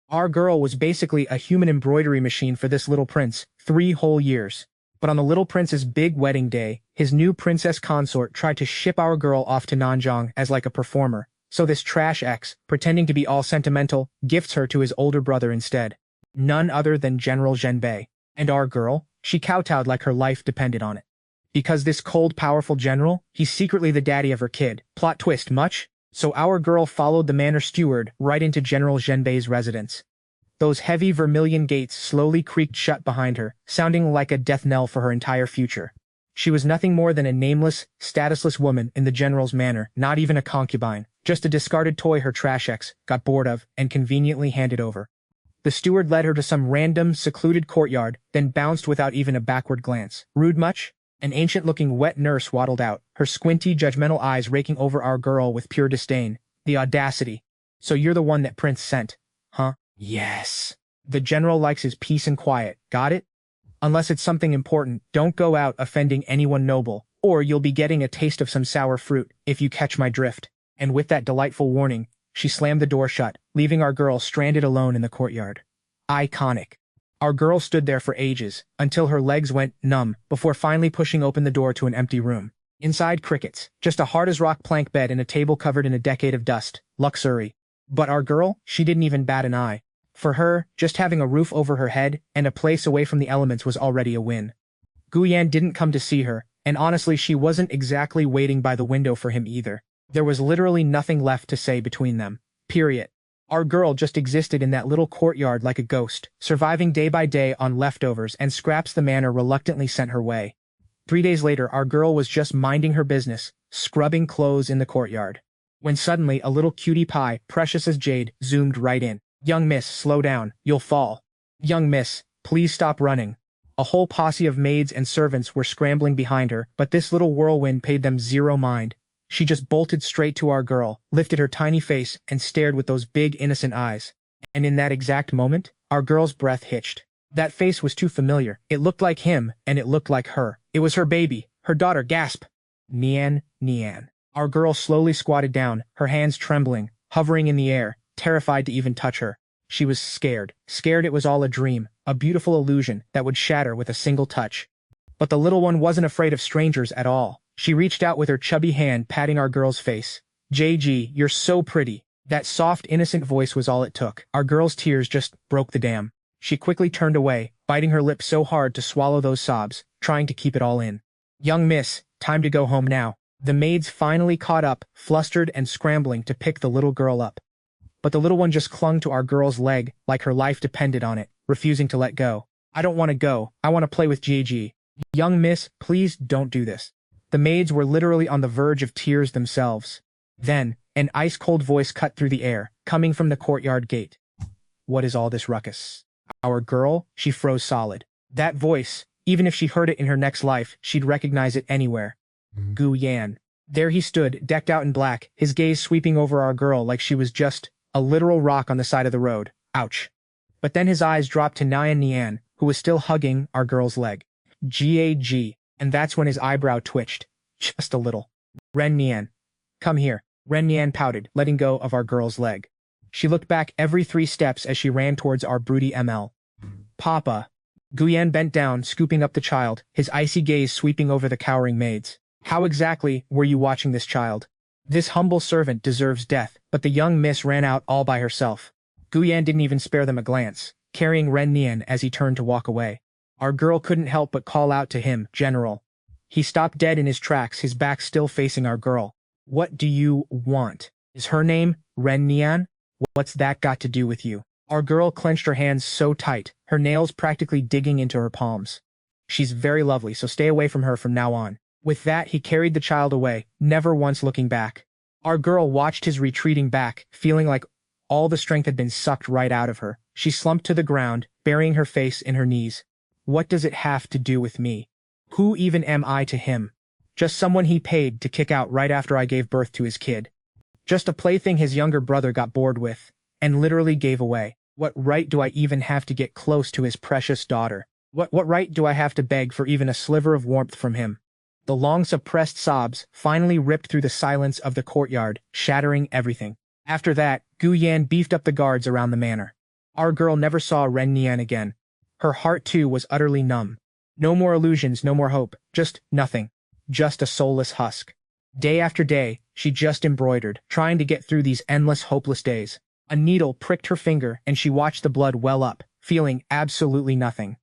Our girl was basically a human embroidery machine for this little prince, 3 whole years. But on the little prince's big wedding day, his new princess consort tried to ship our girl off to Nanjing as like a performer. So this trash ex, pretending to be all sentimental, gifts her to his older brother instead. None other than General Zhenbei. And our girl, she kowtowed like her life depended on it. Because this cold, powerful general, he's secretly the daddy of her kid. Plot twist much? So our girl followed the manor steward right into General Zhenbei's residence. Those heavy vermilion gates slowly creaked shut behind her, sounding like a death knell for her entire future. She was nothing more than a nameless, statusless woman in the general's manor, not even a concubine, just a discarded toy her trash ex got bored of and conveniently handed over. The steward led her to some random, secluded courtyard, then bounced without even a backward glance. Rude much? An ancient-looking wet nurse waddled out, her squinty, judgmental eyes raking over our girl with pure disdain. The audacity. So you're the one that Prince sent, huh? Yes. The general likes his peace and quiet, got it? Unless it's something important, don't go out offending anyone noble, or you'll be getting a taste of some sour fruit, if you catch my drift. And with that delightful warning, she slammed the door shut, leaving our girl stranded alone in the courtyard. Iconic. Our girl stood there for ages, until her legs went numb, before finally pushing open the door to an empty room. Inside, crickets, just a hard-as-rock plank bed and a table covered in a decade of dust. Luxury. But our girl, she didn't even bat an eye. For her, just having a roof over her head and a place away from the elements was already a win. Guyan didn't come to see her, and honestly she wasn't exactly waiting by the window for him either. There was literally nothing left to say between them. Period. Our girl just existed in that little courtyard like a ghost, surviving day by day on leftovers and scraps the manor reluctantly sent her way. 3 days later, our girl was just minding her business, scrubbing clothes in the courtyard. When suddenly a little cutie pie, precious as jade, zoomed right in. "Young miss, slow down, you'll fall. Young miss, please stop running." A whole posse of maids and servants were scrambling behind her, but this little whirlwind paid them zero mind. She just bolted straight to our girl, lifted her tiny face, and stared with those big innocent eyes. And in that exact moment, our girl's breath hitched. That face was too familiar. It looked like him, and it looked like her. It was her baby, her daughter. Gasp! Nian, Nian. Our girl slowly squatted down, her hands trembling, hovering in the air, terrified to even touch her. She was scared. Scared it was all a dream, a beautiful illusion that would shatter with a single touch. But the little one wasn't afraid of strangers at all. She reached out with her chubby hand patting our girl's face. "JG, you're so pretty." That soft, innocent voice was all it took. Our girl's tears just broke the dam. She quickly turned away, biting her lip so hard to swallow those sobs, trying to keep it all in. "Young miss, time to go home now." The maids finally caught up, flustered and scrambling to pick the little girl up. But the little one just clung to our girl's leg like her life depended on it, refusing to let go. "I don't want to go. I want to play with JG." "Young miss, please don't do this." The maids were literally on the verge of tears themselves. Then, an ice-cold voice cut through the air, coming from the courtyard gate. "What is all this ruckus?" Our girl, she froze solid. That voice, even if she heard it in her next life, she'd recognize it anywhere. Gu Yan. There he stood, decked out in black, his gaze sweeping over our girl like she was just a literal rock on the side of the road. Ouch. But then his eyes dropped to Nian Nian, who was still hugging our girl's leg. "Gag. And that's when his eyebrow twitched. Just a little. "Ren Nian. Come here." Ren Nian pouted, letting go of our girl's leg. She looked back every 3 steps as she ran towards our broody ML. "Papa." Guyan bent down, scooping up the child, his icy gaze sweeping over the cowering maids. "How exactly were you watching this child? This humble servant deserves death." But the young miss ran out all by herself. Guyan didn't even spare them a glance, carrying Ren Nian as he turned to walk away. Our girl couldn't help but call out to him, "General." He stopped dead in his tracks, his back still facing our girl. "What do you want? Is her name Ren Nian? What's that got to do with you?" Our girl clenched her hands so tight, her nails practically digging into her palms. "She's very lovely, so stay away from her from now on." With that, he carried the child away, never once looking back. Our girl watched his retreating back, feeling like all the strength had been sucked right out of her. She slumped to the ground, burying her face in her knees. "What does it have to do with me? Who even am I to him? Just someone he paid to kick out right after I gave birth to his kid. Just a plaything his younger brother got bored with, and literally gave away. What right do I even have to get close to his precious daughter? What right do I have to beg for even a sliver of warmth from him?" The long-suppressed sobs finally ripped through the silence of the courtyard, shattering everything. After that, Gu Yan beefed up the guards around the manor. Our girl never saw Ren Nian again. Her heart too was utterly numb. No more illusions, no more hope, just nothing. Just a soulless husk. Day after day, she just embroidered, trying to get through these endless, hopeless days. A needle pricked her finger and she watched the blood well up, feeling absolutely nothing.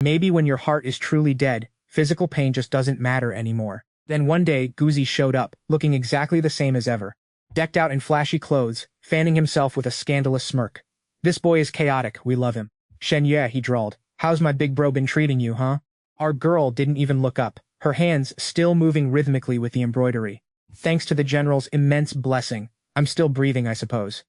Maybe when your heart is truly dead, physical pain just doesn't matter anymore. Then one day, Guzi showed up, looking exactly the same as ever. Decked out in flashy clothes, fanning himself with a scandalous smirk. This boy is chaotic, we love him. Shen Yue, he drawled. How's my big bro been treating you, huh? Our girl didn't even look up, her hands still moving rhythmically with the embroidery. Thanks to the general's immense blessing, I'm still breathing, I suppose.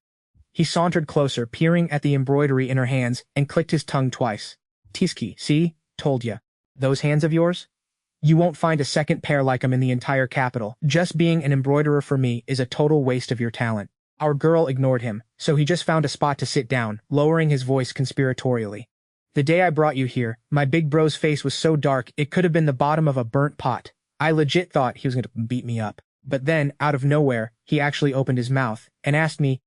He sauntered closer, peering at the embroidery in her hands, and clicked his tongue twice. Tiski, see? Told ya. Those hands of yours? You won't find a second pair like 'em in the entire capital. Just being an embroiderer for me is a total waste of your talent. Our girl ignored him, so he just found a spot to sit down, lowering his voice conspiratorially. The day I brought you here, my big bro's face was so dark it could have been the bottom of a burnt pot. I legit thought he was going to beat me up. But then, out of nowhere, he actually opened his mouth and asked me,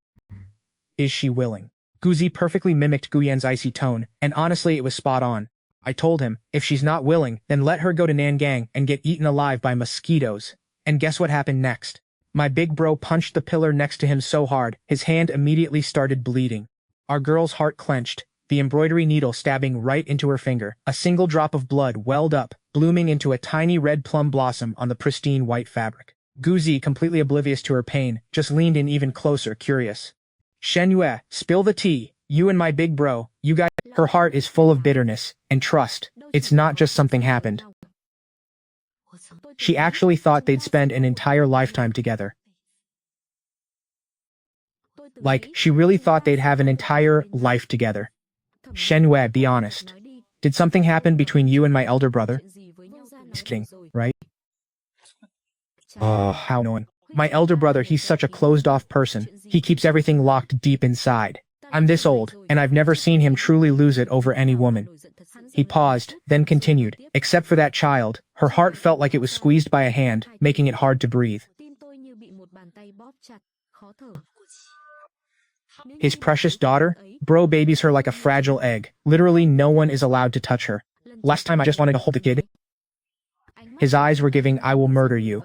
is she willing? Guzi perfectly mimicked Guyen's icy tone, and honestly it was spot on. I told him, if she's not willing, then let her go to Nangang and get eaten alive by mosquitoes. And guess what happened next? My big bro punched the pillar next to him so hard, his hand immediately started bleeding. Our girl's heart clenched, the embroidery needle stabbing right into her finger. A single drop of blood welled up, blooming into a tiny red plum blossom on the pristine white fabric. Guzi, completely oblivious to her pain, just leaned in even closer, curious. Shen Yue, spill the tea. You and my big bro, you guys. Her heart is full of bitterness and trust. It's not just something happened. She actually thought they'd spend an entire lifetime together. Like, she really thought they'd have an entire life together. Shen Yue, be honest. Did something happen between you and my elder brother? He's kidding, right? Oh, how annoying. My elder brother, he's such a closed-off person. He keeps everything locked deep inside. I'm this old, and I've never seen him truly lose it over any woman. He paused, then continued, except for that child, her heart felt like it was squeezed by a hand, making it hard to breathe. His precious daughter? Bro babies her like a fragile egg. Literally no one is allowed to touch her. Last time I just wanted to hold the kid. His eyes were giving I will murder you.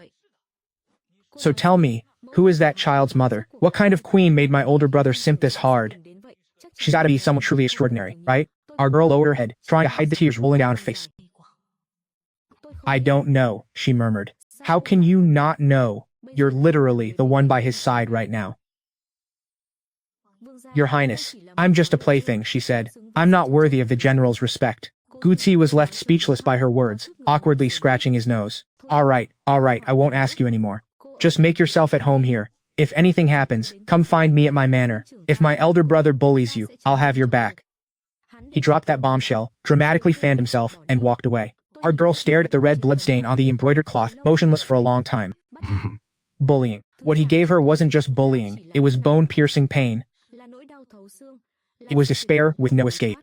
So tell me, who is that child's mother? What kind of queen made my older brother simp this hard? She's gotta be someone truly extraordinary, right? Our girl lowered her head, trying to hide the tears rolling down her face. I don't know, she murmured. How can you not know? You're literally the one by his side right now. Your Highness, I'm just a plaything, she said. I'm not worthy of the general's respect. Guzi was left speechless by her words, awkwardly scratching his nose. All right, I won't ask you anymore. Just make yourself at home here. If anything happens, come find me at my manor. If my elder brother bullies you, I'll have your back. He dropped that bombshell, dramatically fanned himself, and walked away. Our girl stared at the red bloodstain on the embroidered cloth, motionless for a long time. Bullying. What he gave her wasn't just bullying, it was bone-piercing pain. It was despair with no escape.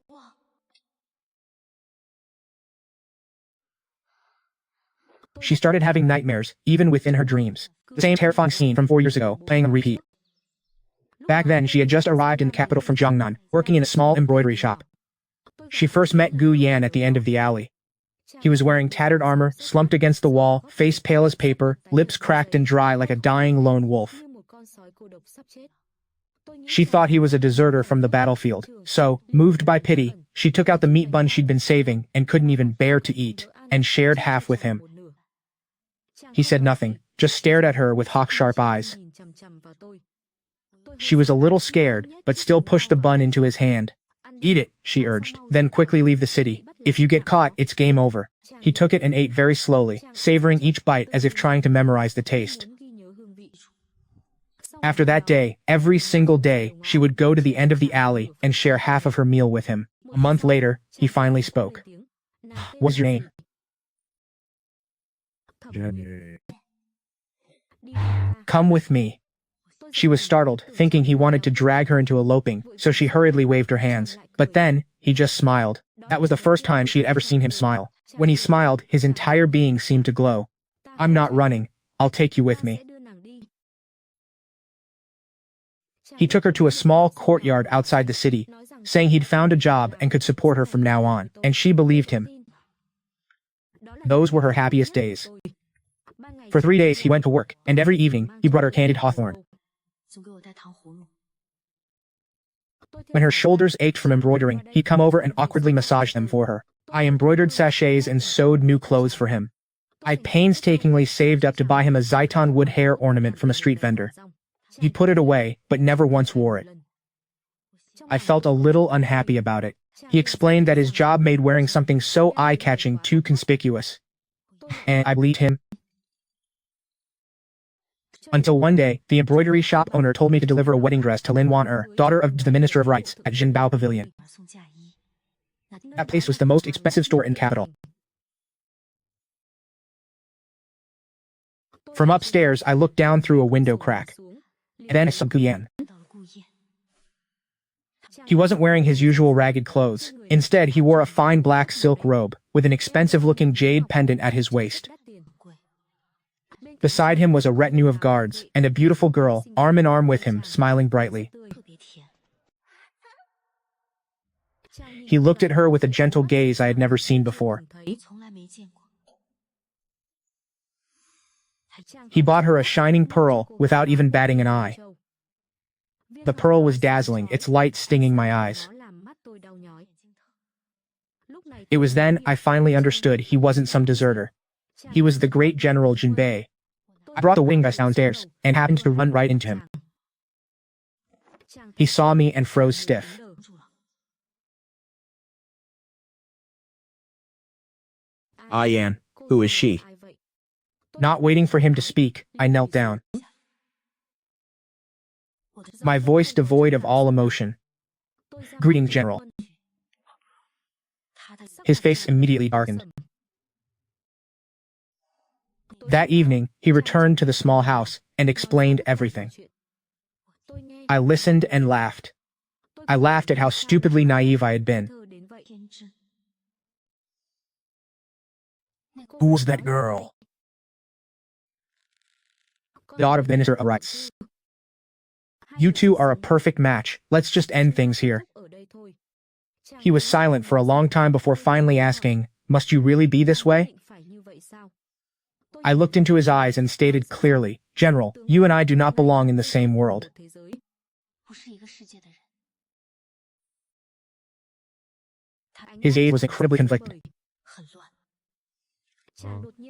She started having nightmares, even within her dreams. The same terrifying scene from 4 years ago, playing on repeat. Back then, she had just arrived in the capital from Jiangnan, working in a small embroidery shop. She first met Gu Yan at the end of the alley. He was wearing tattered armor, slumped against the wall, face pale as paper, lips cracked and dry like a dying lone wolf. She thought he was a deserter from the battlefield, so, moved by pity, she took out the meat bun she'd been saving and couldn't even bear to eat, and shared half with him. He said nothing, just stared at her with hawk-sharp eyes. She was a little scared, but still pushed the bun into his hand. Eat it, she urged, then quickly leave the city. If you get caught, it's game over. He took it and ate very slowly, savoring each bite as if trying to memorize the taste. After that day, every single day, she would go to the end of the alley and share half of her meal with him. A month later, he finally spoke. What's your name? Come with me. She was startled, thinking he wanted to drag her into eloping, so she hurriedly waved her hands. But then, he just smiled. That was the first time she had ever seen him smile. When he smiled, his entire being seemed to glow. I'm not running. I'll take you with me. He took her to a small courtyard outside the city, saying he'd found a job and could support her from now on, and she believed him. Those were her happiest days. For 3 days he went to work, and every evening he brought her candied hawthorn. When her shoulders ached from embroidering, he'd come over and awkwardly massage them for her. I embroidered sachets and sewed new clothes for him. I painstakingly saved up to buy him a Zaitan wood hair ornament from a street vendor. He put it away, but never once wore it. I felt a little unhappy about it. He explained that his job made wearing something so eye-catching too conspicuous. And I believed him. Until one day, the embroidery shop owner told me to deliver a wedding dress to Lin Wan-er, daughter of the Minister of Rights, at Jinbao Pavilion. That place was the most expensive store in capital. From upstairs, I looked down through a window crack. And then I saw Guyan. He wasn't wearing his usual ragged clothes. Instead, he wore a fine black silk robe, with an expensive-looking jade pendant at his waist. Beside him was a retinue of guards, and a beautiful girl, arm in arm with him, smiling brightly. He looked at her with a gentle gaze I had never seen before. He bought her a shining pearl, without even batting an eye. The pearl was dazzling, its light stinging my eyes. It was then I finally understood he wasn't some deserter. He was the great General Jinbei. I brought the wedding dress downstairs, and happened to run right into him. He saw me and froze stiff. Yan, who is she? Not waiting for him to speak, I knelt down. My voice devoid of all emotion. Greetings, General. His face immediately darkened. That evening, he returned to the small house and explained everything. I listened and laughed. I laughed at how stupidly naive I had been. Who was that girl? The daughter of the Minister of Rights. You two are a perfect match. Let's just end things here. He was silent for a long time before finally asking, "Must you really be this way?" I looked into his eyes and stated clearly, "General, you and I do not belong in the same world." His gaze was incredibly conflicted.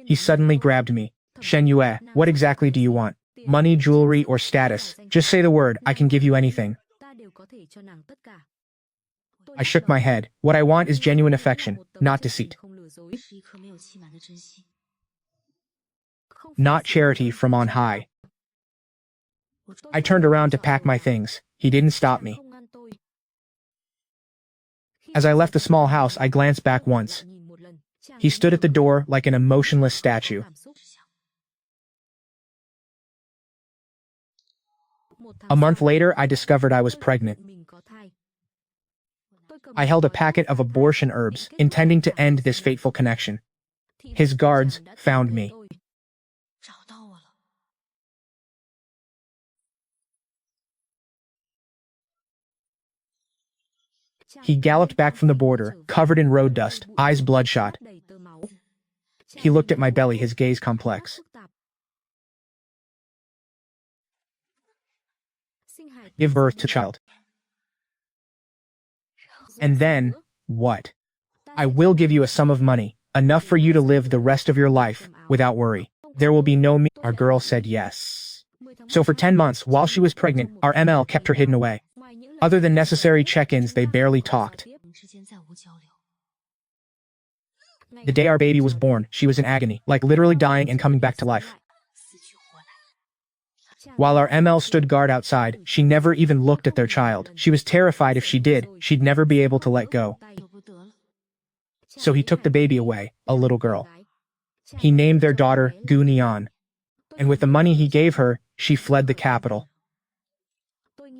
He suddenly grabbed me. "Shen Yue, what exactly do you want? Money, jewelry, or status? Just say the word, I can give you anything." I shook my head. What I want is genuine affection, not deceit. Not charity from on high. I turned around to pack my things. He didn't stop me. As I left the small house, I glanced back once. He stood at the door like an emotionless statue. A month later, I discovered I was pregnant. I held a packet of abortion herbs, intending to end this fateful connection. His guards found me. He galloped back from the border, covered in road dust, eyes bloodshot. He looked at my belly, his gaze complex. Give birth to child. And then, what? I will give you a sum of money, enough for you to live the rest of your life, without worry. There will be no me. Our girl said yes. So for 10 months, while she was pregnant, our ML kept her hidden away. Other than necessary check-ins, they barely talked. The day our baby was born, she was in agony, like literally dying and coming back to life. While our ML stood guard outside, she never even looked at their child. She was terrified if she did, she'd never be able to let go. So he took the baby away, a little girl. He named their daughter Gu Nian. And with the money he gave her, she fled the capital.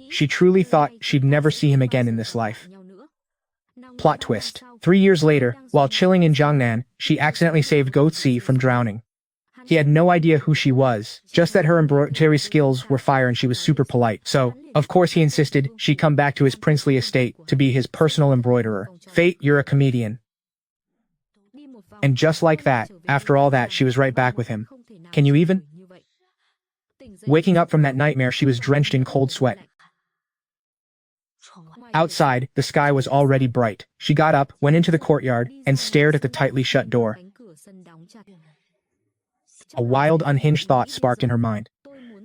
She truly thought she'd never see him again in this life. Plot twist. 3 years later, while chilling in Jiangnan, she accidentally saved Goatse from drowning. He had no idea who she was, just that her embroidery skills were fire and she was super polite. So, of course he insisted she come back to his princely estate to be his personal embroiderer. Fate, you're a comedian. And just like that, after all that, she was right back with him. Can you even? Waking up from that nightmare, she was drenched in cold sweat. Outside, the sky was already bright. She got up, went into the courtyard, and stared at the tightly shut door. A wild, unhinged thought sparked in her mind.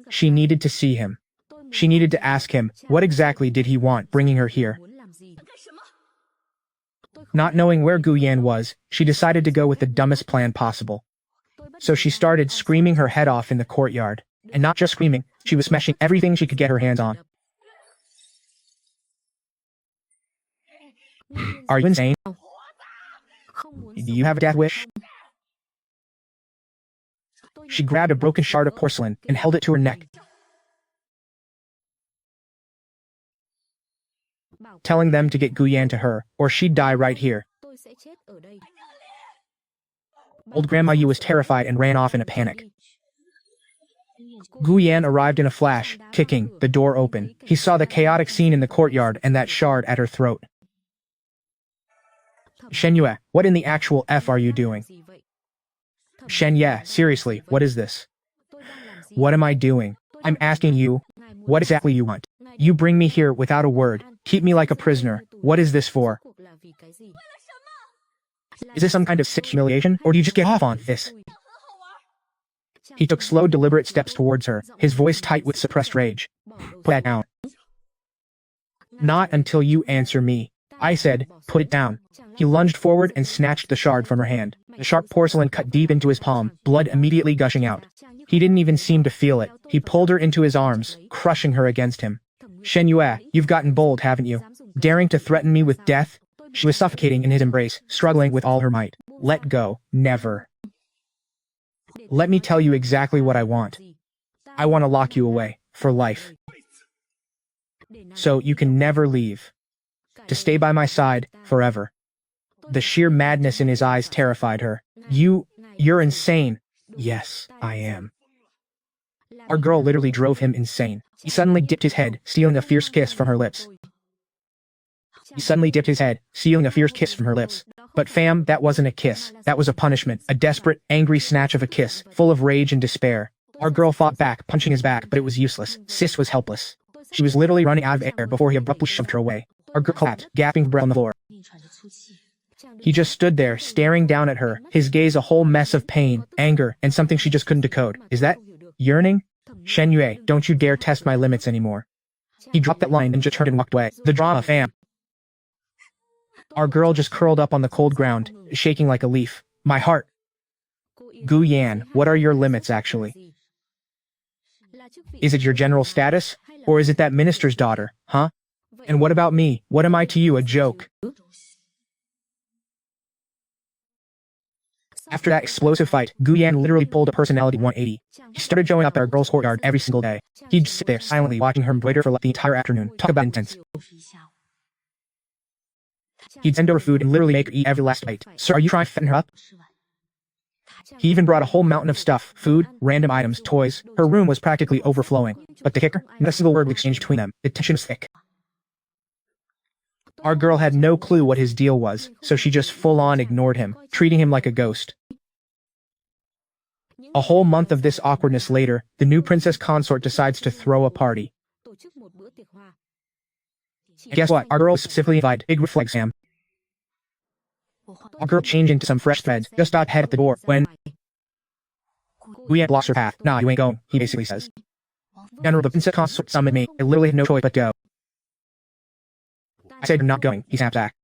She needed to see him. She needed to ask him, what exactly did he want bringing her here? Not knowing where Guyan was, she decided to go with the dumbest plan possible. So she started screaming her head off in the courtyard. And not just screaming, she was smashing everything she could get her hands on. Are you insane? Do you have a death wish? She grabbed a broken shard of porcelain and held it to her neck, telling them to get Guyan to her, or she'd die right here. Old Grandma Yu was terrified and ran off in a panic. Guyan arrived in a flash, kicking the door open. He saw the chaotic scene in the courtyard and that shard at her throat. Shenyue, what in the actual F are you doing? Shenyue, seriously, what is this? What am I doing? I'm asking you, what exactly you want? You bring me here without a word, keep me like a prisoner. What is this for? Is this some kind of sick humiliation, or do you just get off on this? He took slow, deliberate steps towards her, his voice tight with suppressed rage. Put that down. Not until you answer me. I said, put it down. He lunged forward and snatched the shard from her hand. The sharp porcelain cut deep into his palm, blood immediately gushing out. He didn't even seem to feel it. He pulled her into his arms, crushing her against him. Shenyue, you've gotten bold, haven't you? Daring to threaten me with death? She was suffocating in his embrace, struggling with all her might. Let go. Never. Let me tell you exactly what I want. I want to lock you away, for life. So you can never leave. To stay by my side, forever. The sheer madness in his eyes terrified her. You're insane. Yes, I am. Our girl literally drove him insane. He suddenly dipped his head, stealing a fierce kiss from her lips. But fam, that wasn't a kiss. That was a punishment, a desperate, angry snatch of a kiss, full of rage and despair. Our girl fought back, punching his back, but it was useless. Sis was helpless. She was literally running out of air before he abruptly shoved her away. Our girl collapsed, gasping for breath on the floor. He just stood there, staring down at her, his gaze a whole mess of pain, anger, and something she just couldn't decode. Is that yearning? Shenyue, don't you dare test my limits anymore. He dropped that line and just turned and walked away. The drama, fam. Our girl just curled up on the cold ground, shaking like a leaf. My heart. Guyan, what are your limits actually? Is it your general status? Or is it that minister's daughter, huh? And what about me? What am I to you, a joke? After that explosive fight, Guyan literally pulled a personality 180. He started showing up at our girl's courtyard every single day. He'd just sit there silently watching her embroider for like the entire afternoon. Talk about intense. He'd send over food and literally make her eat every last bite. Sir, are you trying to fatten her up? He even brought a whole mountain of stuff, food, random items, toys. Her room was practically overflowing. But the kicker? Not a single word was exchanged between them. The tension was thick. Our girl had no clue what his deal was, so she just full-on ignored him, treating him like a ghost. A whole month of this awkwardness later, the new princess consort decides to throw a party. Guess what? Our girl was specifically invited. Big red flag, Sam. Our girl changed into some fresh threads, just got head at the door, when Guyan blocks her path. Nah, you ain't going, he basically says. General, the princess consort summoned me. I literally had no choice but go. I said you're not going, he snaps back.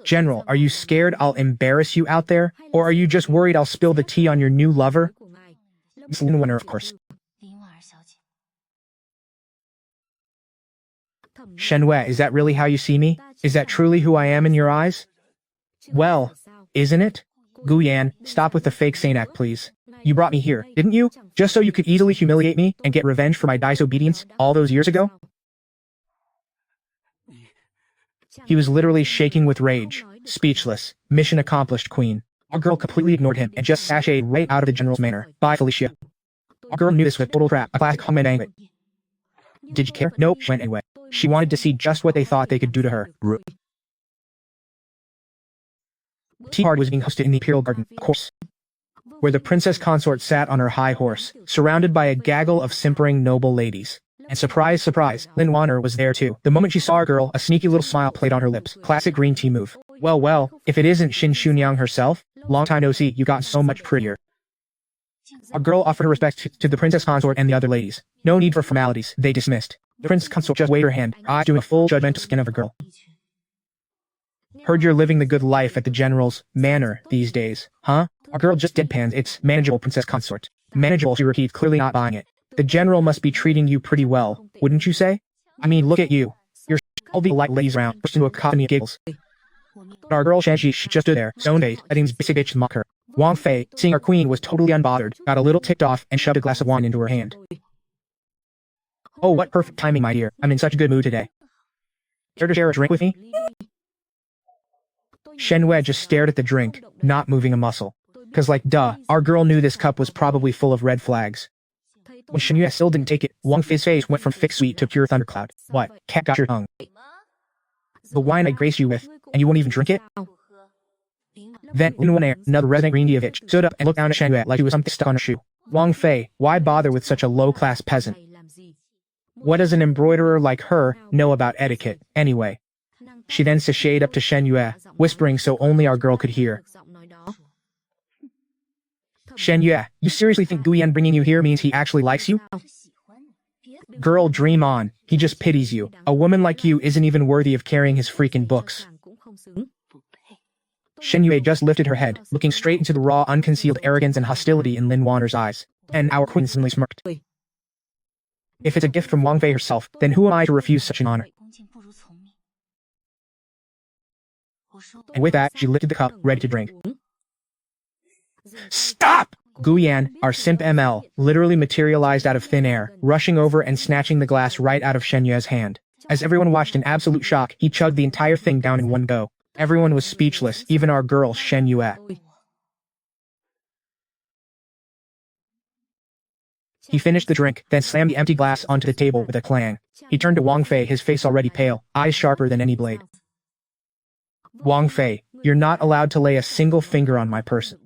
General, are you scared I'll embarrass you out there? Or are you just worried I'll spill the tea on your new lover? It's Lin Winner, of course. Shenyue, is that really how you see me? Is that truly who I am in your eyes? Well, isn't it? Guyan, stop with the fake saint act, please. You brought me here, didn't you? Just so you could easily humiliate me and get revenge for my disobedience all those years ago? He was literally shaking with rage, speechless. Mission accomplished, queen. Our girl completely ignored him and just sashayed right out of the general's manor. Bye, Felicia. Our girl knew this was total crap, a classic comment anyway. Did you care? Nope, she went anyway. She wanted to see just what they thought they could do to her. Tea party was being hosted in the Imperial Garden, of course, where the princess consort sat on her high horse, surrounded by a gaggle of simpering noble ladies. And surprise, surprise, Lin Wanner was there too. The moment she saw our girl, a sneaky little smile played on her lips. Classic green tea move. Well, well, if it isn't Shin Xunyang herself, long time no see, you got so much prettier. Our girl offered her respect to the princess consort and the other ladies. No need for formalities, they dismissed. The princess consort just waved her hand, her eyes doing a full judgmental skin of her girl. Heard you're living the good life at the general's manor these days, huh? Our girl just deadpans, it's manageable, princess consort. Manageable, she repeats, clearly not buying it. The general must be treating you pretty well, wouldn't you say? I mean, look at you. You're all the light ladies around, burst into a cacophony of giggles. But our girl Shanxi, she just stood there, stone-faced, letting these basic bitches mock her. Wang Fei, seeing our queen was totally unbothered, got a little ticked off and shoved a glass of wine into her hand. Oh, what perfect timing, my dear. I'm in such a good mood today. Care to share a drink with me? Shen Yue just stared at the drink, not moving a muscle. 'Cause like duh, our girl knew this cup was probably full of red flags. When Shen Yue still didn't take it, Wang Fei's face went from fixed sweet to pure thundercloud. What? Cat got your tongue. The wine I graced you with, and you won't even drink it? Then Lin Wanner, another resident green Diavich, stood up and looked down at Shen Yue like she was something stuck on her shoe. Wang Fei, why bother with such a low-class peasant? What does an embroiderer like her know about etiquette, anyway? She then sashayed up to Shen Yue, whispering so only our girl could hear. Shen Yue, you seriously think Guyan bringing you here means he actually likes you? Girl, dream on. He just pities you. A woman like you isn't even worthy of carrying his freaking books. Shen Yue just lifted her head, looking straight into the raw, unconcealed arrogance and hostility in Lin Wanner's eyes. And our queen suddenly smirked. If it's a gift from Wang Fei herself, then who am I to refuse such an honor? And with that, she lifted the cup, ready to drink. Stop! Guyan, our simp ML, literally materialized out of thin air, rushing over and snatching the glass right out of Shen Yue's hand. As everyone watched in absolute shock, he chugged the entire thing down in one go. Everyone was speechless, even our girl Shen Yue. He finished the drink, then slammed the empty glass onto the table with a clang. He turned to Wang Fei, his face already pale, eyes sharper than any blade. Wang Fei, you're not allowed to lay a single finger on my person.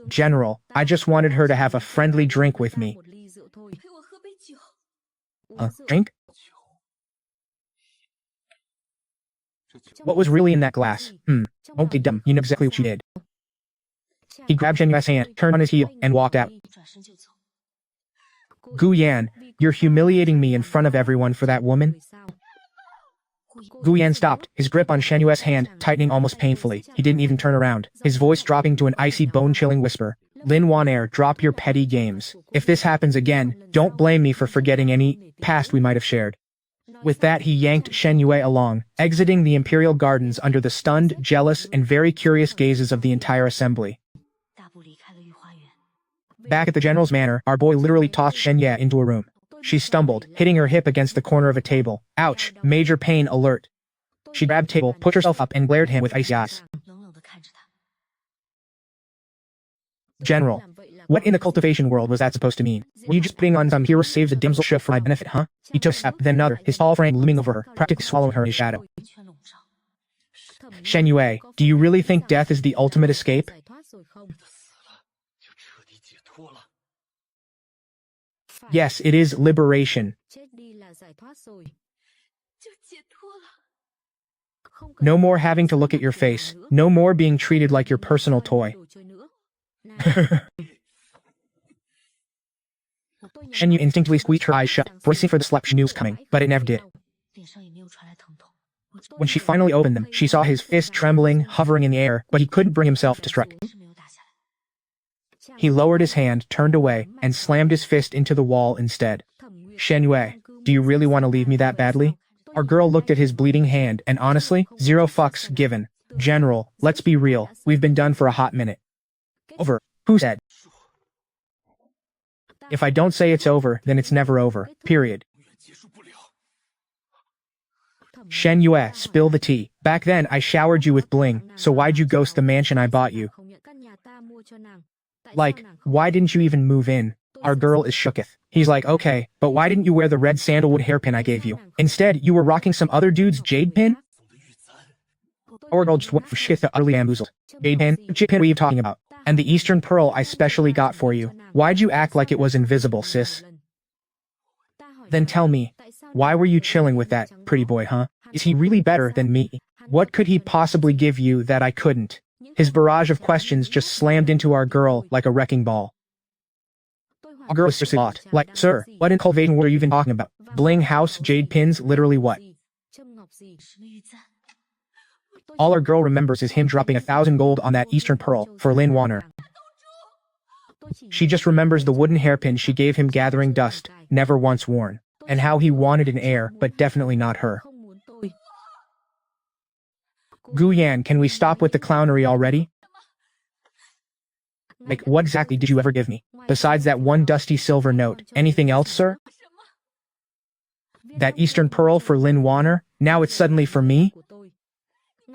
General, I just wanted her to have a friendly drink with me. A drink? What was really in that glass? Don't be dumb, you know exactly what you did. He grabbed Shen Yue's hand, turned on his heel, and walked out. Guyan, you're humiliating me in front of everyone for that woman? Guyan stopped, his grip on Shen Yue's hand tightening almost painfully. He didn't even turn around, his voice dropping to an icy bone-chilling whisper. Lin Wanner, drop your petty games. If this happens again, don't blame me for forgetting any past we might have shared. With that, he yanked Shen Yue along, exiting the Imperial Gardens under the stunned, jealous, and very curious gazes of the entire assembly. Back at the general's manor, our boy literally tossed Shen Yue into a room. She stumbled, hitting her hip against the corner of a table. Ouch, major pain alert. She grabbed the table, pushed herself up, and glared at him with icy eyes. General, what in the cultivation world was that supposed to mean? Were you just putting on some hero saves a damsel ship for my benefit, huh? He took a step, then another, his tall frame looming over her, practically swallowing her in his shadow. Shen Yue, do you really think death is the ultimate escape? Yes, it is liberation. No more having to look at your face, no more being treated like your personal toy. Shen Yue instinctively squeezed her eyes shut, bracing for the slap she knew was coming, but it never did. When she finally opened them, she saw his fist trembling, hovering in the air, but he couldn't bring himself to strike. He lowered his hand, turned away, and slammed his fist into the wall instead. Shen Yue, do you really want to leave me that badly? Our girl looked at his bleeding hand, and honestly, zero fucks given. General, let's be real, we've been done for a hot minute. Over. Who said? If I don't say it's over, then it's never over. Period. Shen Yue, spill the tea. Back then, I showered you with bling, so why'd you ghost the mansion I bought you? Like, why didn't you even move in? Our girl is shooketh. He's like, okay, but why didn't you wear the red sandalwood hairpin I gave you? Instead, you were rocking some other dude's jade pin? Our girl just went for shit utterly bamboozled. Jade pin? Jade pin, what are you talking about? And the Eastern Pearl I specially got for you. Why'd you act like it was invisible, sis? Then tell me, why were you chilling with that pretty boy, huh? Is he really better than me? What could he possibly give you that I couldn't? His barrage of questions just slammed into our girl like a wrecking ball. Our girl was seriously lost. Like, sir, what in cultivation were you even talking about? Bling house, jade pins, literally what? All our girl remembers is him dropping 1,000 gold on that Eastern Pearl for Lin Warner. She just remembers the wooden hairpin she gave him gathering dust, never once worn, and how he wanted an heir, but definitely not her. Guyan, can we stop with the clownery already? Like, what exactly did you ever give me? Besides that one dusty silver note, anything else, sir? That Eastern Pearl for Lin Warner? Now it's suddenly for me?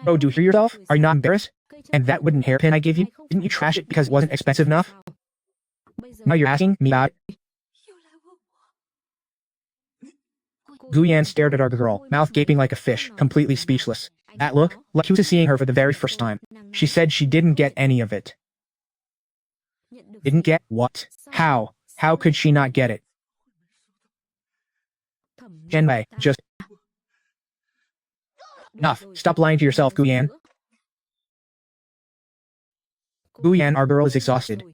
Bro, do you hear yourself? Are you not embarrassed? And that wooden hairpin I gave you? Didn't you trash it because it wasn't expensive enough? Now you're asking me about it? Guyan stared at our girl, mouth gaping like a fish, completely speechless. That look, like he was seeing her for the very first time. She said she didn't get any of it. Didn't get what? How? How could she not get it? Genwei, just... Enough. Stop lying to yourself, Guyan. Guyan, our girl is exhausted.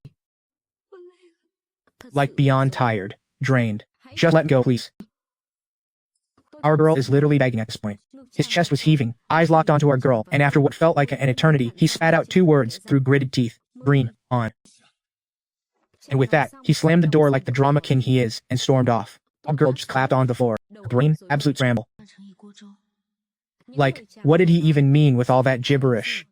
Like beyond tired. Drained. Just let go, please. Our girl is literally begging at this point. His chest was heaving, eyes locked onto our girl, and after what felt like an eternity, he spat out 2 words through gritted teeth. Green, on. And with that, he slammed the door like the drama king he is, and stormed off. Our girl just clapped on the floor. Her brain, absolute scramble. Like, what did he even mean with all that gibberish?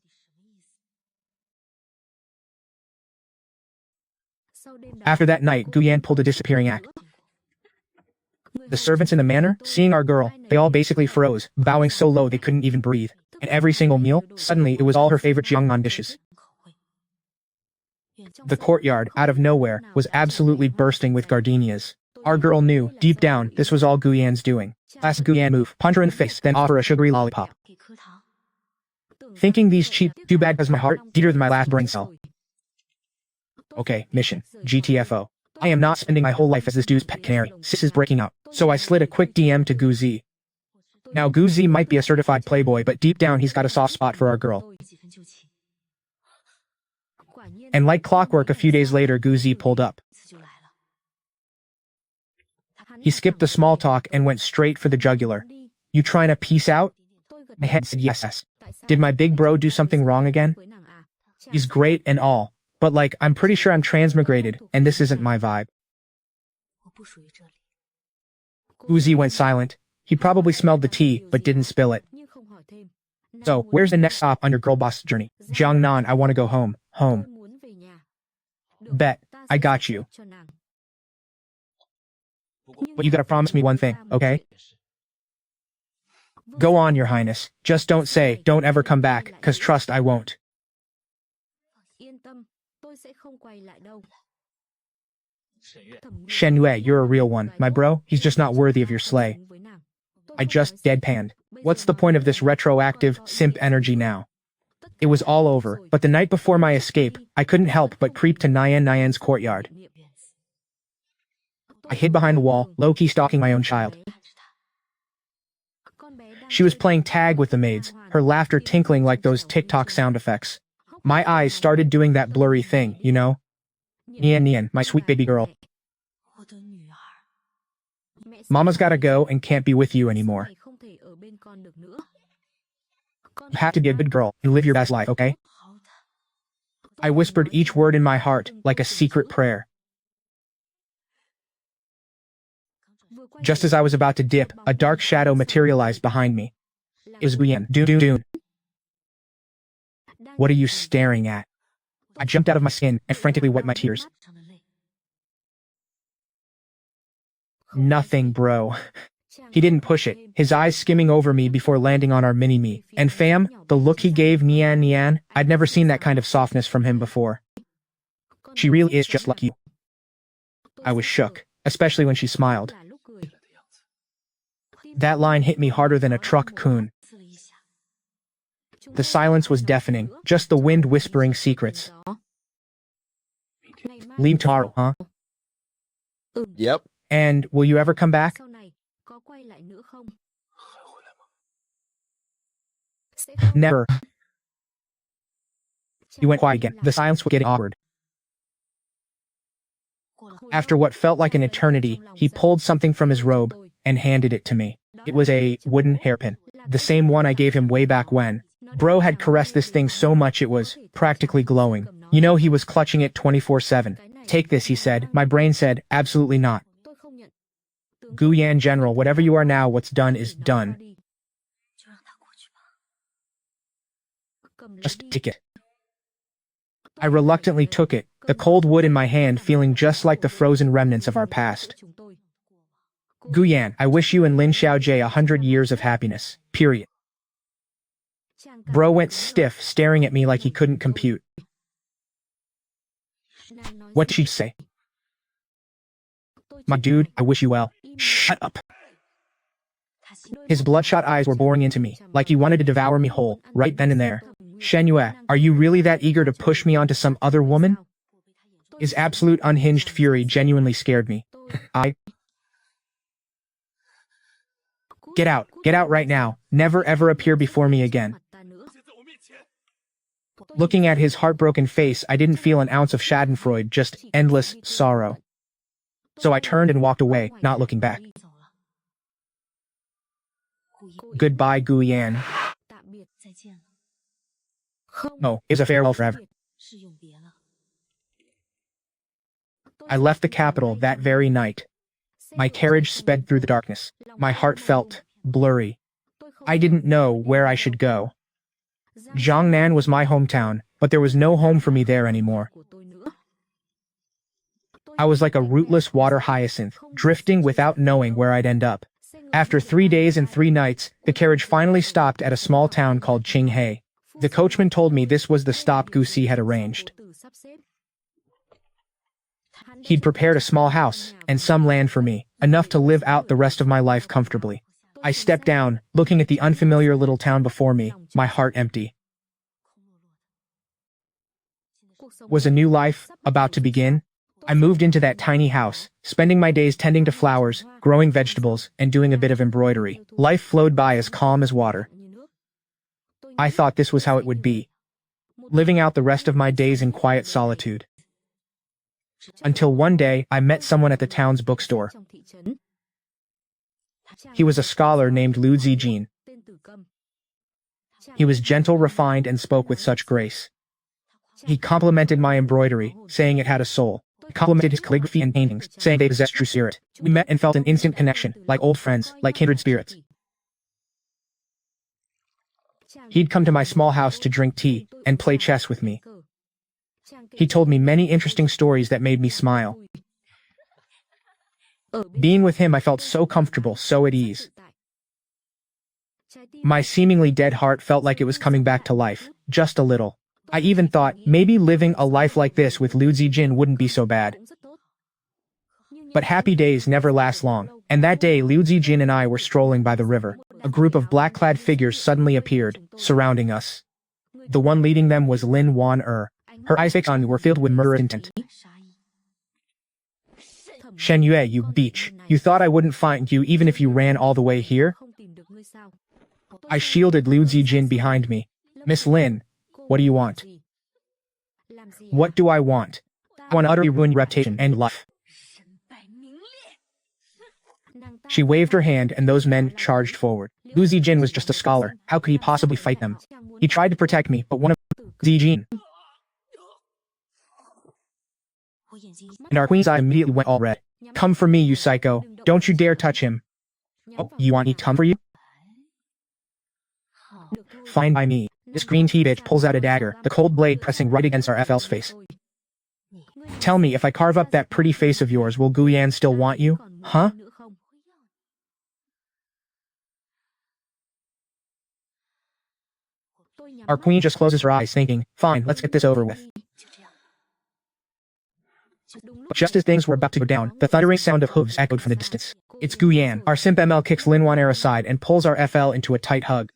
After that night, Guyan pulled a disappearing act. The servants in the manor, seeing our girl, they all basically froze, bowing so low they couldn't even breathe. And every single meal, suddenly it was all her favorite Jiangnan dishes. The courtyard, out of nowhere, was absolutely bursting with gardenias. Our girl knew, deep down, this was all Guyan's doing. Classic Guyan move, punch her in the face, then offer a sugary lollipop. Thinking these cheap, too bad cause my heart, deeper than my last brain cell. Okay, mission, GTFO. I am not spending my whole life as this dude's pet canary. Sis is breaking up. So I slid a quick DM to Guzi. Now Guzi might be a certified playboy, but deep down he's got a soft spot for our girl. And like clockwork, a few days later Guzi pulled up. He skipped the small talk and went straight for the jugular. You trying to peace out? My head said yes. Did my big bro do something wrong again? He's great and all, but like, I'm pretty sure I'm transmigrated, and this isn't my vibe. Uzi went silent. He probably smelled the tea, but didn't spill it. So, where's the next stop on your girl boss journey? Jiangnan, I want to go home. Home. Bet. I got you. But you gotta promise me one thing, okay? Go on, your highness. Just don't say, don't ever come back, cause trust I won't. Shenwei, you're a real one. My bro, he's just not worthy of your slay. I just deadpanned. What's the point of this retroactive, simp energy now? It was all over, but the night before my escape, I couldn't help but creep to Nyan's courtyard. I hid behind a wall, low-key stalking my own child. She was playing tag with the maids, her laughter tinkling like those TikTok sound effects. My eyes started doing that blurry thing, you know? Nian, my sweet baby girl. Mama's gotta go and can't be with you anymore. You have to be a good girl and live your best life, okay? I whispered each word in my heart like a secret prayer. Just as I was about to dip, a dark shadow materialized behind me. It was Guyan. Doon. What are you staring at? I jumped out of my skin and frantically wiped my tears. Nothing, bro. He didn't push it, his eyes skimming over me before landing on our mini-me. And fam, the look he gave Nian, I'd never seen that kind of softness from him before. She really is just like you. I was shook, especially when she smiled. That line hit me harder than a truck coon. The silence was deafening, just the wind whispering secrets. Leave tomorrow, huh? Yep. And will you ever come back? Never. He went quiet again. The silence was getting awkward. After what felt like an eternity, he pulled something from his robe and handed it to me. It was a wooden hairpin, the same one I gave him way back when. Bro had caressed this thing so much it was practically glowing. You know, he was clutching it 24/7. Take this, he said. My brain said, absolutely not. Guyan General, whatever you are now, what's done is done. Just take it. I reluctantly took it, the cold wood in my hand feeling just like the frozen remnants of our past. Guyan, I wish you and Lin Xiaojie 100 years of happiness. Period. Bro went stiff, staring at me like he couldn't compute. What did she say? My dude, I wish you well. Shut up. His bloodshot eyes were boring into me, like he wanted to devour me whole, right then and there. Shenyue, are you really that eager to push me onto some other woman? His absolute unhinged fury genuinely scared me. Get out right now, never ever appear before me again. Looking at his heartbroken face, I didn't feel an ounce of schadenfreude, just endless sorrow. So I turned and walked away, not looking back. Goodbye, Guyan. No, it was a farewell forever. I left the capital that very night. My carriage sped through the darkness. My heart felt blurry. I didn't know where I should go. Jiangnan was my hometown, but there was no home for me there anymore. I was like a rootless water hyacinth, drifting without knowing where I'd end up. After 3 days and 3 nights, the carriage finally stopped at a small town called Qinghe. The coachman told me this was the stop Gusi had arranged. He'd prepared a small house and some land for me, enough to live out the rest of my life comfortably. I stepped down, looking at the unfamiliar little town before me, my heart empty. Was a new life about to begin? I moved into that tiny house, spending my days tending to flowers, growing vegetables, and doing a bit of embroidery. Life flowed by as calm as water. I thought this was how it would be, living out the rest of my days in quiet solitude. Until one day, I met someone at the town's bookstore. He was a scholar named Liu Zijin. He was gentle, refined, and spoke with such grace. He complimented my embroidery, saying it had a soul. He complimented his calligraphy and paintings, saying they possessed true spirit. We met and felt an instant connection, like old friends, like kindred spirits. He'd come to my small house to drink tea and play chess with me. He told me many interesting stories that made me smile. Being with him, I felt so comfortable, so at ease. My seemingly dead heart felt like it was coming back to life, just a little. I even thought, maybe living a life like this with Liu Zijin wouldn't be so bad. But happy days never last long, and that day Liu Zijin and I were strolling by the river. A group of black-clad figures suddenly appeared, surrounding us. The one leading them was Lin Wan-er. Her eyes fixed on me were filled with murderous intent. Shenyue, you beach. You thought I wouldn't find you even if you ran all the way here? I shielded Liu Zijin behind me. Miss Lin, what do you want? What do I want? I want to utterly ruin your reputation and life. She waved her hand and those men charged forward. Liu Zijin was just a scholar. How could he possibly fight them? He tried to protect me, but one of Zijin and our queen's eye immediately went all red. Come for me, you psycho. Don't you dare touch him. Oh, you want me to come for you? Fine by me. This green tea bitch pulls out a dagger, the cold blade pressing right against our FL's face. Tell me, if I carve up that pretty face of yours, will Guyan still want you? Huh? Our queen just closes her eyes thinking, fine, let's get this over with. But just as things were about to go down, the thundering sound of hooves echoed from the distance. It's Guyan. Our simp ML kicks Lin Wanair aside and pulls our FL into a tight hug.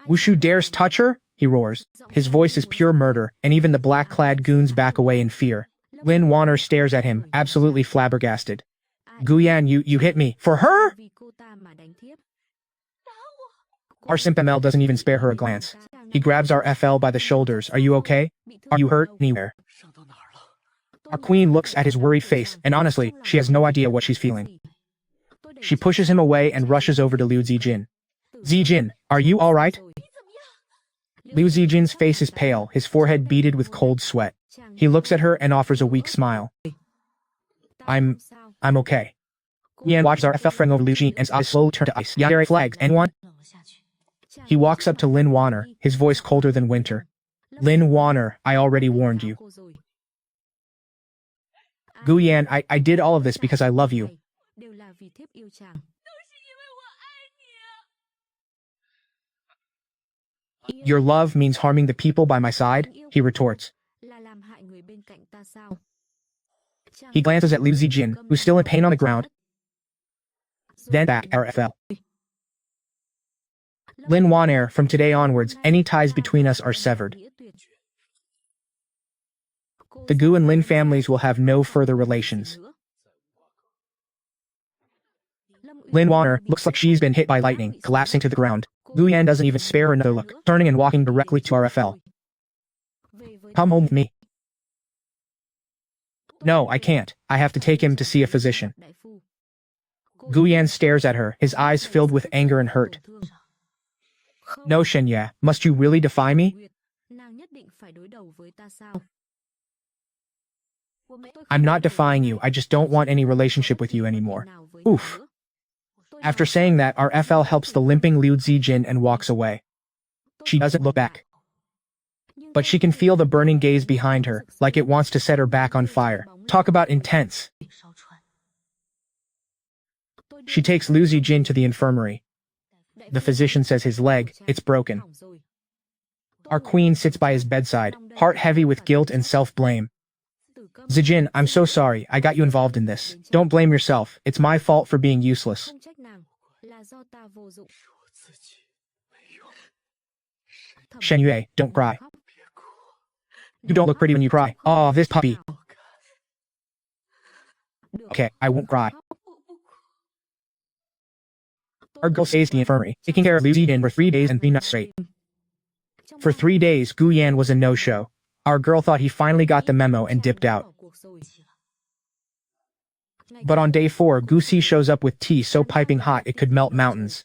Wushu dares touch her? He roars. His voice is pure murder, and even the black-clad goons back away in fear. Lin Wanair stares at him, absolutely flabbergasted. Guyan, you hit me. For her? Our simp ML doesn't even spare her a glance. He grabs our FL by the shoulders. Are you okay? Are you hurt anywhere? Our queen looks at his worried face, and honestly, she has no idea what she's feeling. She pushes him away and rushes over to Liu Zijin. Zijin, are you alright? Liu Zijin's face is pale, his forehead beaded with cold sweat. He looks at her and offers a weak smile. I'm okay. Yan watches our FL friend over Liu Jin and his eyes slowly turn to ice. Yandere flags, anyone? He walks up to Lin Wanair, his voice colder than winter. Lin Wanair, I already warned you. Guyan, I did all of this because I love you. Your love means harming the people by my side? He retorts. He glances at Liu Zijin, who's still in pain on the ground. Then back at our FL. Lin Wanair, from today onwards, any ties between us are severed. The Gu and Lin families will have no further relations. Lin Wanair looks like she's been hit by lightning, collapsing to the ground. Guyan doesn't even spare her another look, turning and walking directly to our FL. Come home with me. No, I can't. I have to take him to see a physician. Guyan stares at her, his eyes filled with anger and hurt. No, Shenyue, must you really defy me? I'm not defying you, I just don't want any relationship with you anymore. Oof. After saying that, our FL helps the limping Liu Zijin and walks away. She doesn't look back. But she can feel the burning gaze behind her, like it wants to set her back on fire. Talk about intense. She takes Liu Zijin to the infirmary. The physician says his leg, it's broken. Our queen sits by his bedside, heart heavy with guilt and self-blame. Zijin, I'm so sorry, I got you involved in this. Don't blame yourself, it's my fault for being useless. Shenyue, don't cry. You don't look pretty when you cry. Aw, this puppy. Okay, I won't cry. Our girl stays in the infirmary, taking care of Liu Zijin for 3 days and 3 nights straight. For 3 days, Guyan was a no-show. Our girl thought he finally got the memo and dipped out. But on day 4, Gusi shows up with tea so piping hot it could melt mountains.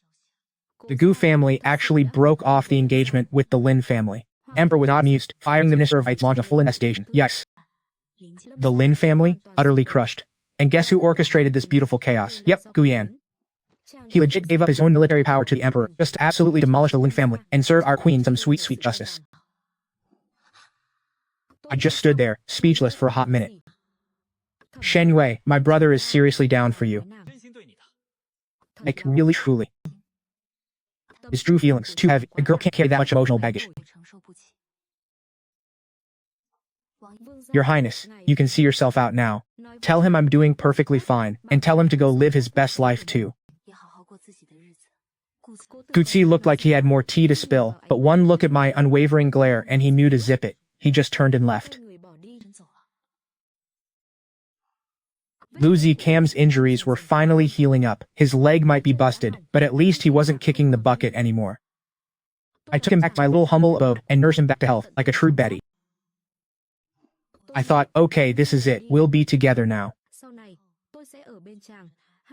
The Gu family actually broke off the engagement with the Lin family. Emperor was not amused, firing the Minister of Rights launched a full investigation. Yes. The Lin family? Utterly crushed. And guess who orchestrated this beautiful chaos? Yep, Guyan. He legit gave up his own military power to the Emperor just to absolutely demolish the Lin family and serve our queen some sweet, sweet justice. I just stood there, speechless for a hot minute. Shenyue, my brother is seriously down for you. Like, really, truly. His true feelings, too heavy. A girl can't carry that much emotional baggage. Your Highness, you can see yourself out now. Tell him I'm doing perfectly fine, and tell him to go live his best life too. Guzi looked like he had more tea to spill, but one look at my unwavering glare and he knew to zip it. He just turned and left. Liu Zikam's injuries were finally healing up. His leg might be busted, but at least he wasn't kicking the bucket anymore. I took him back to my little humble abode and nursed him back to health, like a true Betty. I thought, okay, this is it, we'll be together now.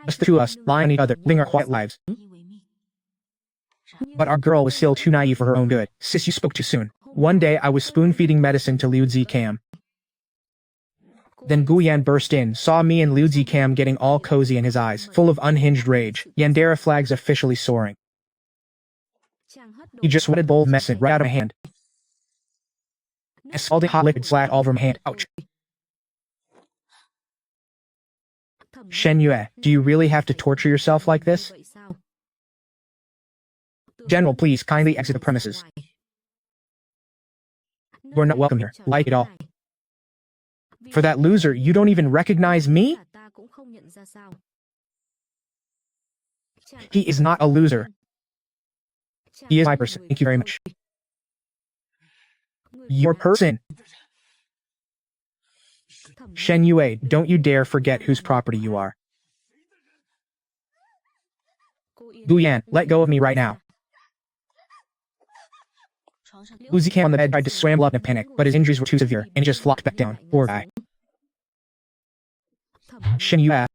Just the two of us, lying on each other, living our quiet lives. But our girl was still too naive for her own good. Sis, you spoke too soon. One day I was spoon-feeding medicine to Liu Zikam. Then Guyan burst in, saw me and Liu Zikam getting all cozy in his eyes, full of unhinged rage. Yandere flags officially soaring. He just wet a bowl of medicine right out of my hand. A scalding hot liquid splashed all over my hand. Ouch. Shenyue, do you really have to torture yourself like this? General, please kindly exit the premises. You're not welcome here, like it all. For that loser, you don't even recognize me? He is not a loser. He is my person. Thank you very much. Your person. Shen Yue, don't you dare forget whose property you are. Guyan, let go of me right now. Gu Zikam on the bed tried to scramble up in a panic, but his injuries were too severe, and he just flopped back down. Poor guy. Shen Yue.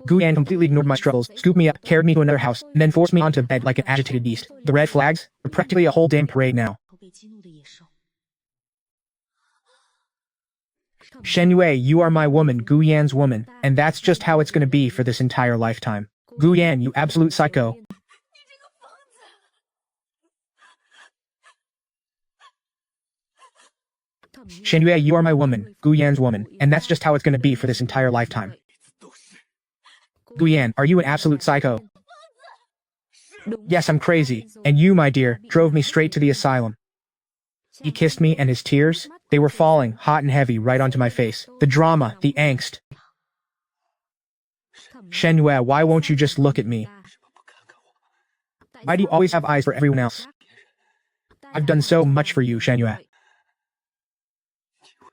Guyan completely ignored my struggles, scooped me up, carried me to another house, and then forced me onto bed like an agitated beast. The red flags? They're practically a whole damn parade now. Shen Yue, you are my woman, Guyan's woman, and that's just how it's gonna be for this entire lifetime. Guyan, you absolute psycho. Shen Yue, you are my woman, Guyan's woman, and that's just how it's gonna be for this entire lifetime. Guyan, are you an absolute psycho? Yes, I'm crazy, and you, my dear, drove me straight to the asylum. He kissed me, and his tears, they were falling, hot and heavy, right onto my face. The drama, the angst. Shen Yue, why won't you just look at me? Why do you always have eyes for everyone else? I've done so much for you, Shen Yue.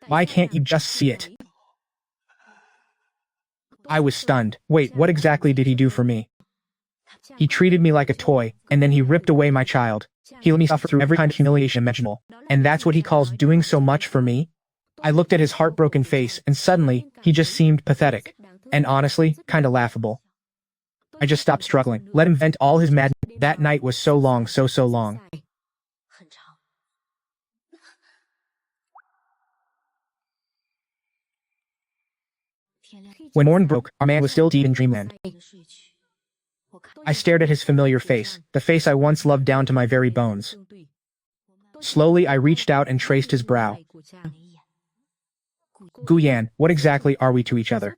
Why can't you just see it? I was stunned. Wait, what exactly did he do for me? He treated me like a toy, and then he ripped away my child. He let me suffer through every kind of humiliation imaginable. And that's what he calls doing so much for me? I looked at his heartbroken face, and suddenly, he just seemed pathetic. And honestly, kinda laughable. I just stopped struggling, let him vent all his madness. That night was so long, so long. When morn broke, our man was still deep in dreamland. I stared at his familiar face, the face I once loved down to my very bones. Slowly I reached out and traced his brow. Guyan, what exactly are we to each other?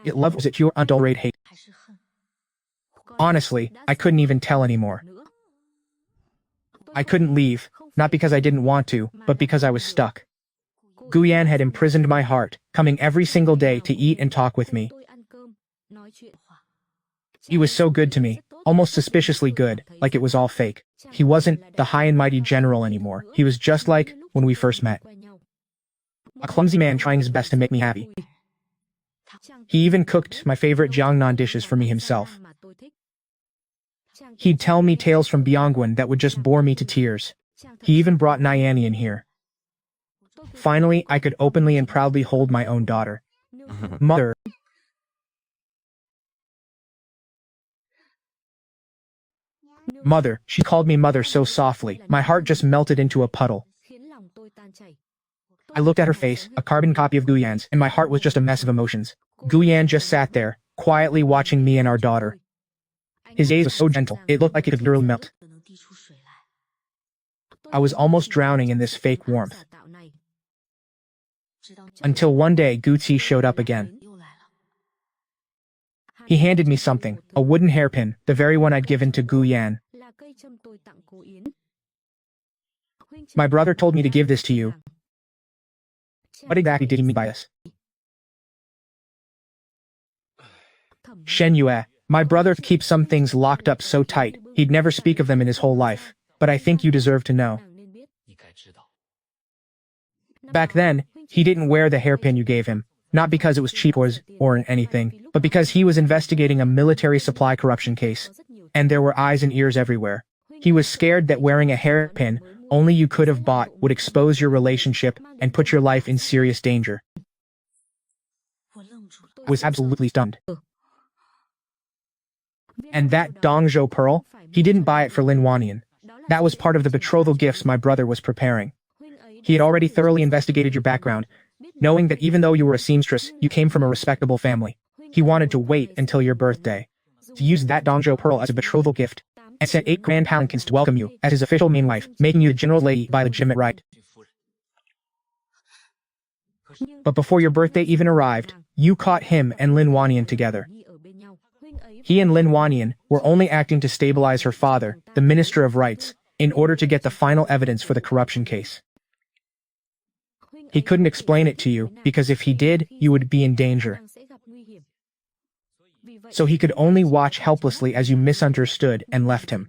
It love, or is it pure unadulterated hate? Honestly, I couldn't even tell anymore. I couldn't leave, not because I didn't want to, but because I was stuck. Guyan had imprisoned my heart, coming every single day to eat and talk with me. He was so good to me, almost suspiciously good, like it was all fake. He wasn't the high and mighty general anymore. He was just like when we first met. A clumsy man trying his best to make me happy. He even cooked my favorite Jiangnan dishes for me himself. He'd tell me tales from Byongwen that would just bore me to tears. He even brought Nyani in here. Finally, I could openly and proudly hold my own daughter. Mother. Mother, she called me mother so softly, my heart just melted into a puddle. I looked at her face, a carbon copy of Guyan's, and my heart was just a mess of emotions. Guyan just sat there, quietly watching me and our daughter. His gaze was so gentle, it looked like it could literally melt. I was almost drowning in this fake warmth. Until one day Gucci showed up again. He handed me something, a wooden hairpin, the very one I'd given to Guyan. My brother told me to give this to you. What exactly did he mean by this? Shen Yue, my brother keeps some things locked up so tight, he'd never speak of them in his whole life. But I think you deserve to know. Back then, he didn't wear the hairpin you gave him, not because it was cheap or anything, but because he was investigating a military supply corruption case, and there were eyes and ears everywhere. He was scared that wearing a hairpin only you could have bought would expose your relationship and put your life in serious danger. I was absolutely stunned. And that Dongzhou pearl, he didn't buy it for Lin Wanian. That was part of the betrothal gifts my brother was preparing. He had already thoroughly investigated your background, knowing that even though you were a seamstress, you came from a respectable family. He wanted to wait until your birthday to use that Dongzhou pearl as a betrothal gift, and sent 8 grand palanquins to welcome you as his official main wife, making you the general lady by legitimate right. But before your birthday even arrived, you caught him and Lin Wanian together. He and Lin Wanyan were only acting to stabilize her father, the Minister of Rights, in order to get the final evidence for the corruption case. He couldn't explain it to you, because if he did, you would be in danger. So he could only watch helplessly as you misunderstood and left him.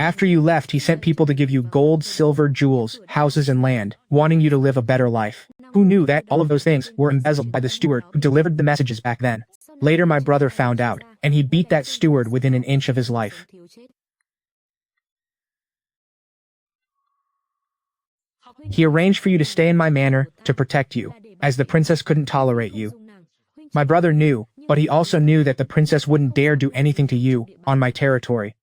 After you left, he sent people to give you gold, silver, jewels, houses and land, wanting you to live a better life. Who knew that all of those things were embezzled by the steward who delivered the messages back then? Later my brother found out, and he beat that steward within an inch of his life. He arranged for you to stay in my manor, to protect you, as the princess couldn't tolerate you. My brother knew, but he also knew that the princess wouldn't dare do anything to you, on my territory.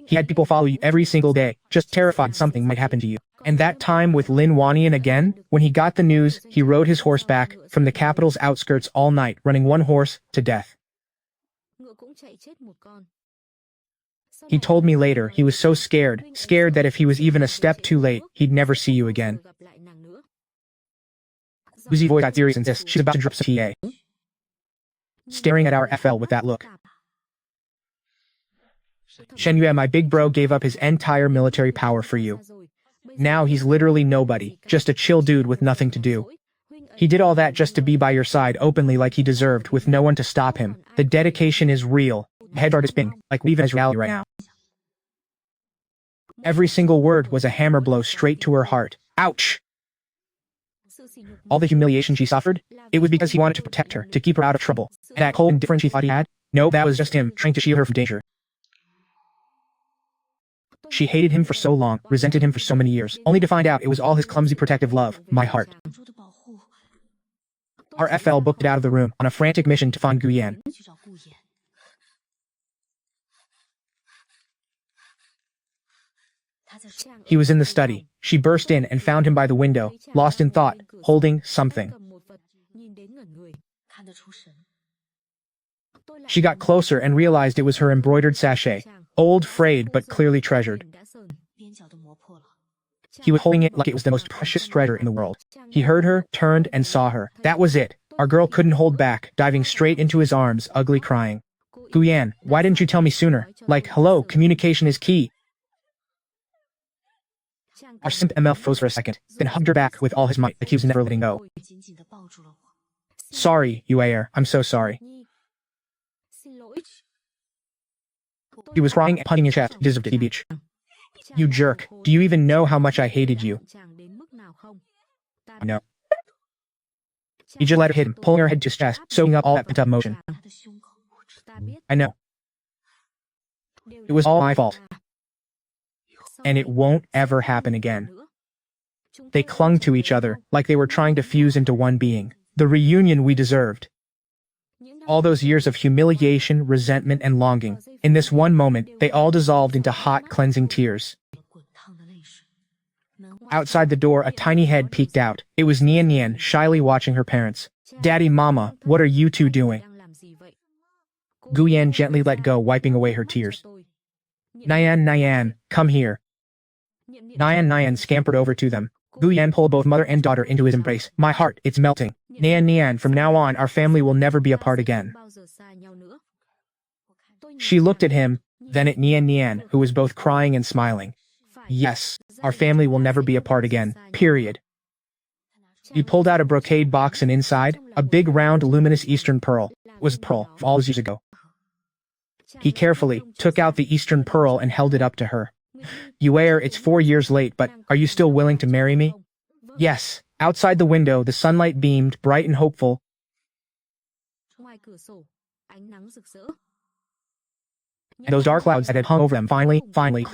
He had people follow you every single day, just terrified something might happen to you. And that time with Lin Wanyan again, when he got the news, he rode his horse back from the capital's outskirts all night, running one horse to death. He told me later he was so scared that if he was even a step too late, he'd never see you again. Uzi voice got serious and this, she's about to drop some TA. Staring at our FL with that look. Shen Yue, my big bro, gave up his entire military power for you. Now he's literally nobody, just a chill dude with nothing to do. He did all that just to be by your side openly like he deserved, with no one to stop him. The dedication is real. Head start spinning, like leaving his reality right now. Every single word was a hammer blow straight to her heart. Ouch! All the humiliation she suffered, it was because he wanted to protect her, to keep her out of trouble. And that cold indifference she thought he had? No, that was just him, trying to shield her from danger. She hated him for so long, resented him for so many years, only to find out it was all his clumsy protective love, my heart. Our FL booked it out of the room, on a frantic mission to find Guyan. He was in the study. She burst in and found him by the window, lost in thought, holding something. She got closer and realized it was her embroidered sachet, old, frayed, but clearly treasured. He was holding it like it was the most precious treasure in the world. He heard her, turned, and saw her. That was it. Our girl couldn't hold back, diving straight into his arms, ugly crying. Guyan, why didn't you tell me sooner? Like, hello, communication is key. Our simp ML froze for a second, then hugged her back with all his might, like he was never letting go. Sorry, Yuair, I'm so sorry. He was crying and punching his chest, deserved it, beach. You jerk, do you even know how much I hated you? No. He just let her hit him, pulling her head to his chest, soaking up all that pent-up emotion. I know. It was all my fault. And it won't ever happen again. They clung to each other, like they were trying to fuse into one being. The reunion we deserved. All those years of humiliation, resentment, and longing, in this one moment, they all dissolved into hot, cleansing tears. Outside the door, a tiny head peeked out. It was Nian Nian, shyly watching her parents. Daddy, Mama, what are you two doing? Guyan gently let go, wiping away her tears. Nian, Nian, come here. Nian scampered over to them. Guyan pulled both mother and daughter into his embrace. My heart, it's melting. Nian, from now on, our family will never be apart again. She looked at him, then at Nian, who was both crying and smiling. Yes, our family will never be apart again, period. He pulled out a brocade box and inside, a big round luminous Eastern pearl. It was a pearl, all those years ago. He carefully took out the Eastern pearl and held it up to her. Yuair, it's 4 years late, but are you still willing to marry me? Yes. Outside the window, the sunlight beamed, bright and hopeful. And those dark clouds that had hung over them finally